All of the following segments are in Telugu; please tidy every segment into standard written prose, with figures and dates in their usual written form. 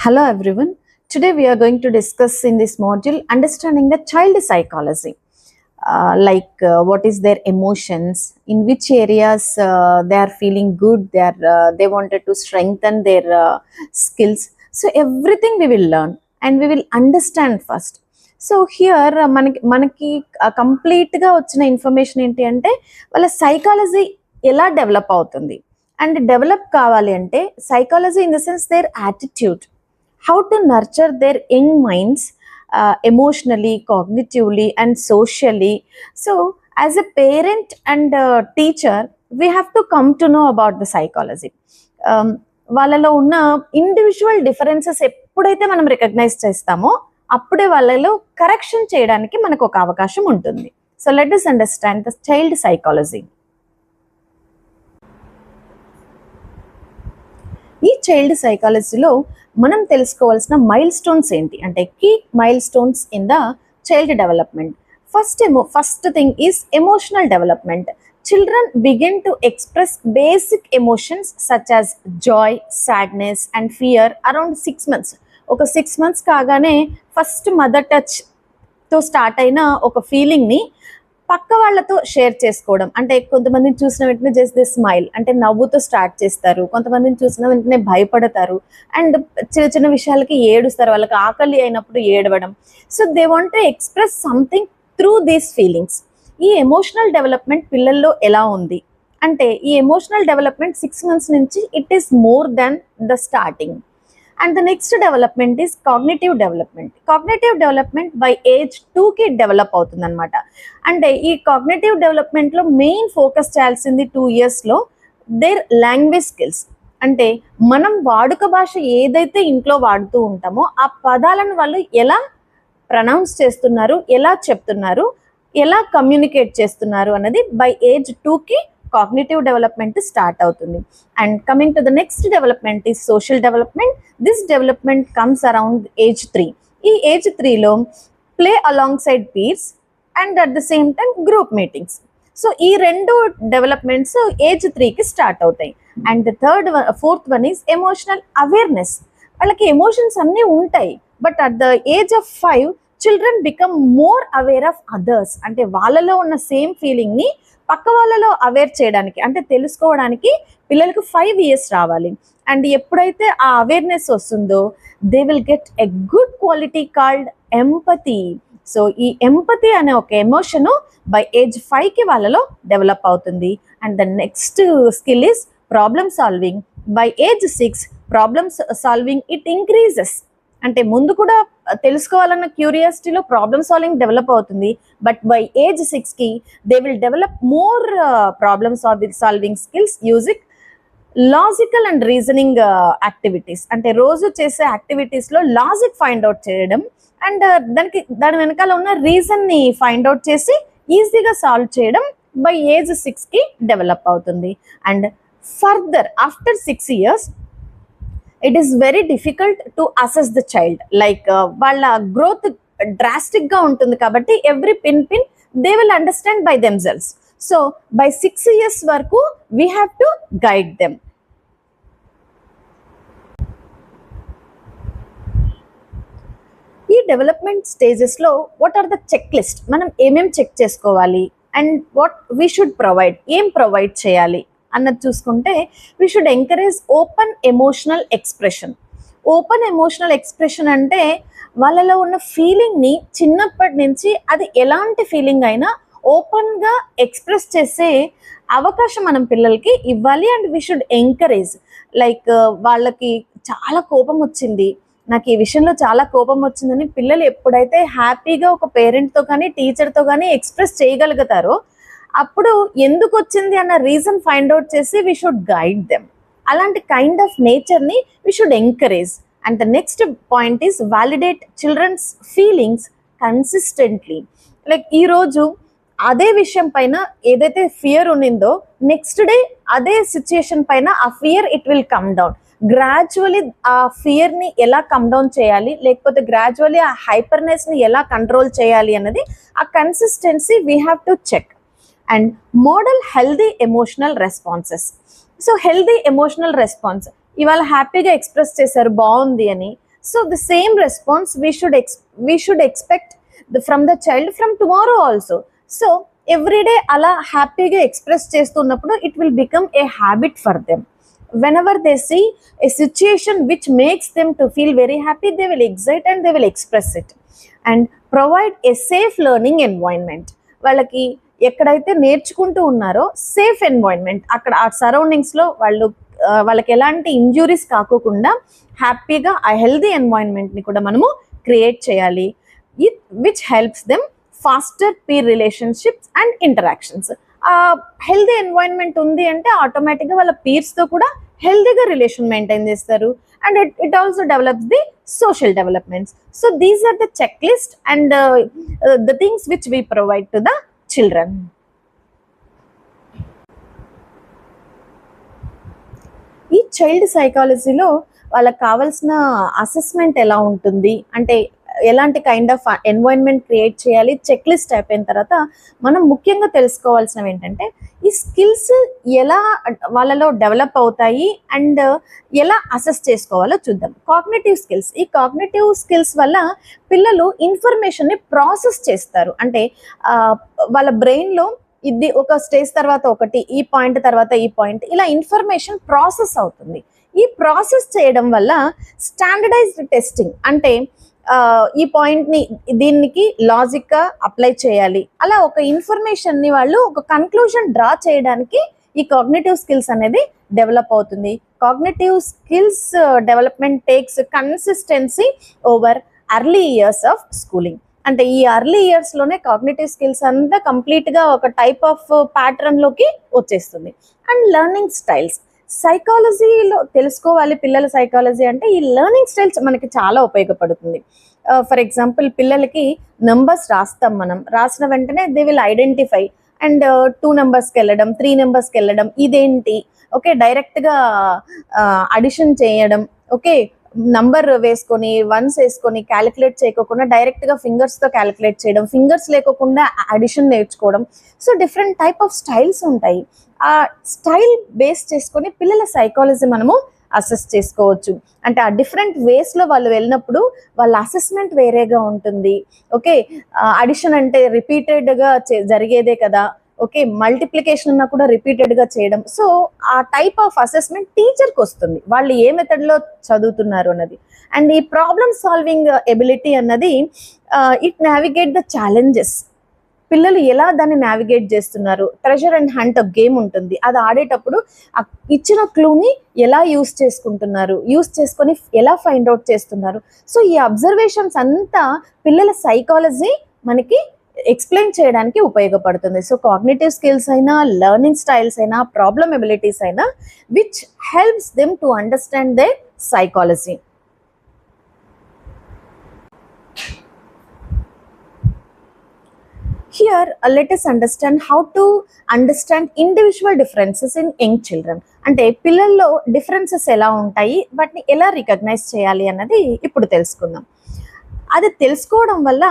Hello everyone. Today we are going to discuss in this module understanding the child psychology. What is their emotions, in which areas they are feeling good, they wanted to strengthen their skills. So everything we will learn and we will understand first. So here మనకి కంప్లీట్గా వచ్చిన ఇన్ఫర్మేషన్ ఏంటి అంటే వాళ్ళ సైకాలజీ ఎలా డెవలప్ అవుతుంది అండ్ డెవలప్ కావాలి అంటే psychology in the sense their attitude, how to nurture their young minds emotionally, cognitively, and socially. So, as a parent and teacher, we have to come to know about the psychology. వాళ్ళలో ఉన్న ఇండివిజువల్ డిఫరెన్సెస్ ఎప్పుడైతే మనం రికగ్నైజ్ చేస్తామో అప్పుడే వాళ్ళలో కరెక్షన్ చేయడానికి మనకు ఒక అవకాశం ఉంటుంది. So let us understand the child psychology. ఈ చైల్డ్ సైకాలజీలో మనం తెలుసుకోవాల్సిన మైల్ స్టోన్స్ ఏంటి అంటే key milestones in the child development. First thing is emotional development. Children begin to express basic emotions such as joy, sadness and fear around 6 months. ఒక 6 months కాగానే ఫస్ట్ మదర్ టచ్తో స్టార్ట్ అయిన ఒక ఫీలింగ్ని పక్క వాళ్ళతో షేర్ చేసుకోవడం. అంటే కొంతమందిని చూసిన వెంటనే జస్ట్ ది స్మైల్ అంటే నవ్వుతో స్టార్ట్ చేస్తారు, కొంతమందిని చూసిన వెంటనే భయపడతారు అండ్ చిన్న చిన్న విషయాలకి ఏడుస్తారు, వాళ్ళకి ఆకలి అయినప్పుడు ఏడవడం. So they want to express something through these feelings. ఈ ఎమోషనల్ డెవలప్మెంట్ పిల్లల్లో ఎలా ఉంది అంటే ఈ ఎమోషనల్ డెవలప్మెంట్ 6 months నుంచి it is more than the starting. And the next development is cognitive development. Cognitive development by age 2కి డెవలప్ అవుతుంది అనమాట. అంటే ఈ కాగ్నిటివ్ డెవలప్మెంట్లో మెయిన్ ఫోకస్ చేయాల్సింది 2 yearsలో దేర్ లాంగ్వేజ్ స్కిల్స్. అంటే మనం వాడుక భాష ఏదైతే ఇంట్లో వాడుతూ ఉంటామో ఆ పదాలను వాళ్ళు ఎలా ప్రొనౌన్స్ చేస్తున్నారు, ఎలా చెప్తున్నారు, ఎలా కమ్యూనికేట్ చేస్తున్నారు అన్నది బై ఏజ్ 2కి కాగ్నిటివ్ డెవలప్మెంట్ స్టార్ట్ అవుతుంది. And coming to the next development is social development. This development comes around age 3. ఈ ఏజ్ 3లో play alongside peers and at the same time group meetings. So ఈ రెండు డెవలప్మెంట్స్ ఏజ్ 3కి స్టార్ట్ అవుతాయి. And the fourth one is emotional awareness. వాళ్ళకి ఎమోషన్స్ అన్నీ ఉంటాయి but at the age of 5 children become more aware of others. అంటే వాళ్ళలో ఉన్న సేమ్ ఫీలింగ్ని పక్క వాళ్ళలో అవేర్ చేయడానికి అంటే తెలుసుకోవడానికి పిల్లలకు 5 years రావాలి. అండ్ ఎప్పుడైతే ఆ అవేర్నెస్ వస్తుందో they will get a good quality called empathy. So ఈ ఎంపతి అనే ఒక ఎమోషను బై ఏజ్ 5కి వాళ్ళలో డెవలప్ అవుతుంది. And the next skill is problem solving. By age 6 problem solving it increases. అంటే ముందు కూడా తెలుసుకోవాలన్న క్యూరియాసిటీలో ప్రాబ్లమ్ సాల్వింగ్ డెవలప్ అవుతుంది బట్ బై ఏజ్ 6కి they will develop more problem solving skills using logical and reasoning activities. అంటే రోజు చేసే యాక్టివిటీస్లో లాజిక్ ఫైండ్ అవుట్ చేయడం అండ్ దాని వెనకాల ఉన్న రీజన్ని ఫైండ్ అవుట్ చేసి ఈజీగా సాల్వ్ చేయడం బై ఏజ్ 6కి డెవలప్ అవుతుంది. And further after 6 years it is very difficult to assess the child. వాళ్ళ గ్రోత్ డ్రాస్టిక్గా ఉంటుంది కాబట్టి every pin they will understand by themselves. So by 6 years వరకు we have to guide them. ఈ డెవలప్మెంట్ స్టేజెస్లో what are the checklist, మనం ఏమేమి చెక్ చేసుకోవాలి and what we should provide, ఏం ప్రొవైడ్ చేయాలి అన్నది చూసుకుంటే we should encourage open emotional expression. Open emotional expression అంటే వాళ్ళలో ఉన్న ఫీలింగ్ని చిన్నప్పటి నుంచి అది ఎలాంటి ఫీలింగ్ అయినా ఓపెన్గా ఎక్స్ప్రెస్ చేసే అవకాశం మనం పిల్లలకి ఇవ్వాలి. And we should encourage. వాళ్ళకి చాలా కోపం వచ్చింది, నాకు ఈ విషయంలో చాలా కోపం వచ్చిందని పిల్లలు ఎప్పుడైతే హ్యాపీగా ఒక పేరెంట్తో కానీ టీచర్తో కానీ ఎక్స్ప్రెస్ చేయగలుగుతారో అప్పుడు ఎందుకు వచ్చింది అన్న రీజన్ ఫైండ్ అవుట్ చేసి వీ షుడ్ గైడ్ దెమ్. అలాంటి కైండ్ ఆఫ్ నేచర్ని we should encourage. And the next point is validate children's feelings consistently. ఈరోజు అదే విషయం పైన ఏదైతే ఫియర్ ఉన్నిందో నెక్స్ట్ డే అదే సిచ్యుయేషన్ పైన ఆ fear it will come down. Gradually ఆ ఫియర్ని ఎలా కమ్ డౌన్ చేయాలి లేకపోతే గ్రాడ్యువల్లీ ఆ హైపర్నెస్ని ఎలా కంట్రోల్ చేయాలి అన్నది ఆ consistency we have to check. And model healthy emotional responses. So healthy emotional response ఇవాళ హ్యాపీగా ఎక్స్ప్రెస్ చేశారు బాగుంది అని, so the same response we should expect from the child from tomorrow also. So everyday అలా హ్యాపీగా ఎక్స్ప్రెస్ చేస్తున్నప్పుడు it will become a habit for them. whenever they see a situation which makes them to feel very happy, they will excite and they will express it. And provide a safe learning environment. వాళ్ళకి ఎక్కడైతే నేర్చుకుంటూ ఉన్నారో సేఫ్ ఎన్వైరన్మెంట్, అక్కడ ఆ సరౌండింగ్స్లో వాళ్ళకి ఎలాంటి ఇంజురీస్ కాకోకుండా హ్యాపీగా ఆ హెల్దీ ఎన్వైరన్మెంట్ని కూడా మనము క్రియేట్ చేయాలి. Which helps them foster peer relationships and interactions. ఆ హెల్దీ ఎన్వైరన్మెంట్ ఉంది అంటే ఆటోమేటిక్గా వాళ్ళ పీర్స్తో కూడా హెల్దీగా రిలేషన్ మెయింటైన్ చేస్తారు. And it also develops the social developments. So these are the checklist and the things which we provide to the children. ఈ చైల్డ్ సైకాలజీలో వాళ్ళకి కావాల్సిన అసెస్మెంట్ ఎలా ఉంటుంది అంటే ఎలాంటి కైండ్ ఆఫ్ ఎన్వైరన్మెంట్ క్రియేట్ చేయాలి, చెక్ లిస్ట్ అయిపోయిన తర్వాత మనం ముఖ్యంగా తెలుసుకోవాల్సినవి ఏంటంటే ఈ స్కిల్స్ ఎలా వాళ్ళలో డెవలప్ అవుతాయి అండ్ ఎలా అసెస్ చేసుకోవాలో చూద్దాం. Cognitive skills. ఈ కాగ్నిటివ్ స్కిల్స్ వల్ల పిల్లలు ఇన్ఫర్మేషన్ని ప్రాసెస్ చేస్తారు. అంటే వాళ్ళ బ్రెయిన్లో ఇది ఒక స్టేజ్ తర్వాత ఒకటి, ఈ పాయింట్ తర్వాత ఈ పాయింట్, ఇలా ఇన్ఫర్మేషన్ ప్రాసెస్ అవుతుంది. ఈ ప్రాసెస్ చేయడం వల్ల స్టాండర్డైజ్డ్ టెస్టింగ్ అంటే ఈ పాయింట్ని దీనికి లాజిక్గా అప్లై చేయాలి, అలా ఒక ఇన్ఫర్మేషన్ని వాళ్ళు ఒక కన్క్లూజన్ డ్రా చేయడానికి ఈ కాగ్నిటివ్ స్కిల్స్ అనేది డెవలప్ అవుతుంది. Cognitive skills development takes consistency over early years of schooling. అంటే ఈ ఎర్లీ ఇయర్స్లోనే కాగ్నిటివ్ స్కిల్స్ అంతా కంప్లీట్గా ఒక టైప్ ఆఫ్ ప్యాటర్న్లోకి వచ్చేస్తుంది. And learning styles. సైకాలజీలో తెలుసుకోవాలి పిల్లల సైకాలజీ అంటే ఈ లెర్నింగ్ స్టైల్స్ మనకి చాలా ఉపయోగపడుతుంది. ఫర్ ఎగ్జాంపుల్ పిల్లలకి నెంబర్స్ రాస్తాం, మనం రాసిన వెంటనే దే విల్ ఐడెంటిఫై అండ్ 2 నెంబర్స్కి వెళ్ళడం, 3 నెంబర్స్కి వెళ్ళడం, ఇదేంటి, ఓకే డైరెక్ట్గా అడిషన్ చేయడం, ఓకే నంబర్ వేసుకొని వన్స్ వేసుకొని క్యాలిక్యులేట్ చేయకోకుండా డైరెక్ట్గా ఫింగర్స్తో క్యాలిక్యులేట్ చేయడం, ఫింగర్స్ లేకోకుండా అడిషన్ నేర్చుకోవడం. So different type of styles ఉంటాయి. ఆ స్టైల్ బేస్ చేసుకొని పిల్లల సైకాలజీ మనము అసెస్ చేసుకోవచ్చు. అంటే ఆ డిఫరెంట్ వేస్లో వాళ్ళు వెళ్ళినప్పుడు వాళ్ళ అసెస్మెంట్ వేరేగా ఉంటుంది. ఓకే అడిషన్ అంటే రిపీటెడ్గా జరిగేదే కదా, ఓకే మల్టిప్లికేషన్ ఉన్నా కూడా రిపీటెడ్గా చేయడం. సో ఆ టైప్ ఆఫ్ అసెస్మెంట్ టీచర్కి వస్తుంది, వాళ్ళు ఏ మెథడ్లో చదువుతున్నారు అన్నది. అండ్ ఈ ప్రాబ్లమ్ సాల్వింగ్ ఎబిలిటీ అన్నది ఇట్ నావిగేట్ ద ఛాలెంజెస్. పిల్లలు ఎలా దాన్ని నావిగేట్ చేస్తున్నారు. ట్రెజర్ అండ్ హంట్ గేమ్ ఉంటుంది, అది ఆడేటప్పుడు ఇచ్చిన క్లూని ఎలా యూస్ చేసుకుంటున్నారు, యూస్ చేసుకొని ఎలా ఫైండ్ అవుట్ చేస్తున్నారు. సో ఈ అబ్జర్వేషన్స్ అంతా పిల్లల సైకాలజీ మనకి ఎక్స్ప్లెయిన్ చేయడానికి ఉపయోగపడుతుంది. సో కాగ్నిటివ్ స్కిల్స్ అయినా, లెర్నింగ్ స్టైల్స్ అయినా, ప్రాబ్లమ్ ఎబిలిటీస్ అయినా which helps them to understand their psychology. Here, let us understand how to understand individual differences in young children. అంటే పిల్లల్లో డిఫరెన్సెస్ ఎలా ఉంటాయి, వాటిని ఎలా రికగ్నైజ్ చేయాలి అన్నది ఇప్పుడు తెలుసుకుందాం. అది తెలుసుకోవడం వల్ల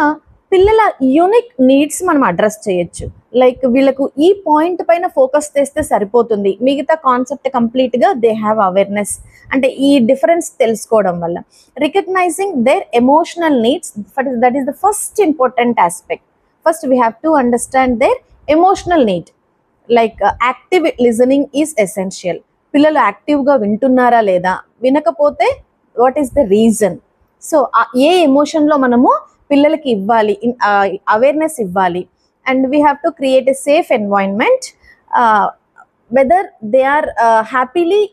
పిల్లల యూనిక్ నీడ్స్ మనం అడ్రస్ చేయొచ్చు. లైక్ వీళ్ళకు ఈ పాయింట్ పైన ఫోకస్ చేస్తే సరిపోతుంది, మిగతా కాన్సెప్ట్ కంప్లీట్గా దే హ్యావ్ అవేర్నెస్. అంటే ఈ డిఫరెన్స్ తెలుసుకోవడం వల్ల recognizing their emotional needs, that is the first important aspect. First, we have to understand their emotional need. Like active listening is essential. పిల్లలు యాక్టివ్గా వింటున్నారా లేదా, వినకపోతే what is the reason. So ఏ ఎమోషన్లో మనము పిల్లలకి ఇవ్వాలి, అవేర్నెస్ ఇవ్వాలి. And we have to create a safe environment whether they are happily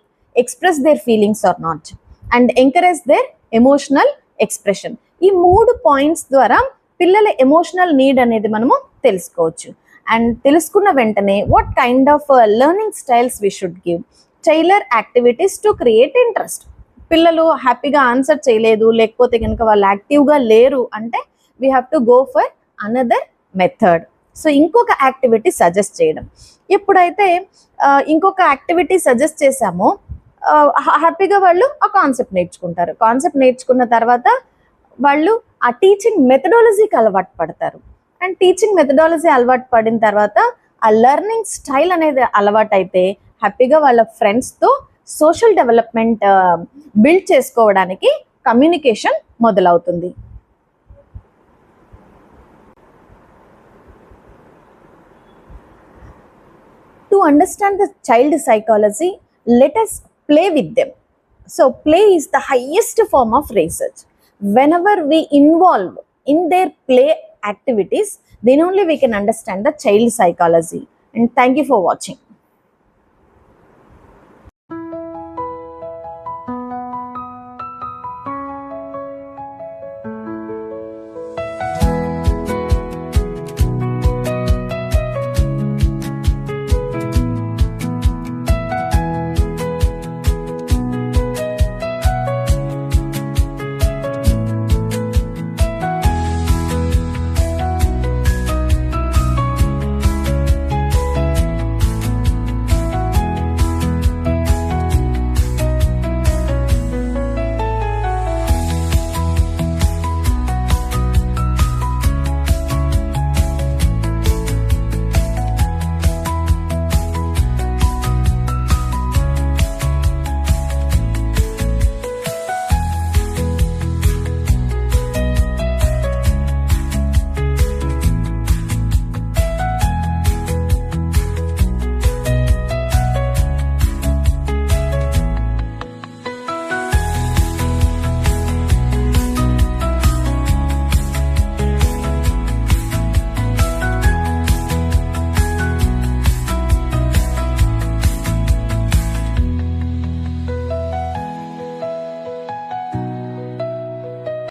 express their feelings or not, and encourage their emotional expression. ఈ 3 పాయింట్స్ ద్వారా పిల్లల ఎమోషనల్ నీడ్ అనేది మనము తెలుసుకోవచ్చు. అండ్ తెలుసుకున్న వెంటనే what kind of learning styles we should give, tailor activities to create interest. పిల్లలు హ్యాపీగా ఆన్సర్ చేయలేదు, లేకపోతే కనుక వాళ్ళు యాక్టివ్గా లేరు అంటే we have to go for another method. So ఇంకొక యాక్టివిటీ సజెస్ట్ చేయడం. ఎప్పుడైతే ఇంకొక యాక్టివిటీ సజెస్ట్ చేశామో హ్యాపీగా వాళ్ళు ఆ కాన్సెప్ట్ నేర్చుకుంటారు. కాన్సెప్ట్ నేర్చుకున్న తర్వాత వాళ్ళు ఆ టీచింగ్ మెథడాలజీకి అలవాటు పడతారు. అండ్ టీచింగ్ మెథడాలజీ అలవాటు పడిన తర్వాత ఆ లెర్నింగ్ స్టైల్ అనేది అలవాటు అయితే హ్యాపీగా వాళ్ళ ఫ్రెండ్స్తో సోషల్ డెవలప్మెంట్ బిల్డ్ చేసుకోవడానికి కమ్యూనికేషన్ మొదలవుతుంది. To understand the child psychology, let us play with them. So play is the highest form of research. Whenever we involve in their play activities, then only we can understand the child psychology. And thank you for watching.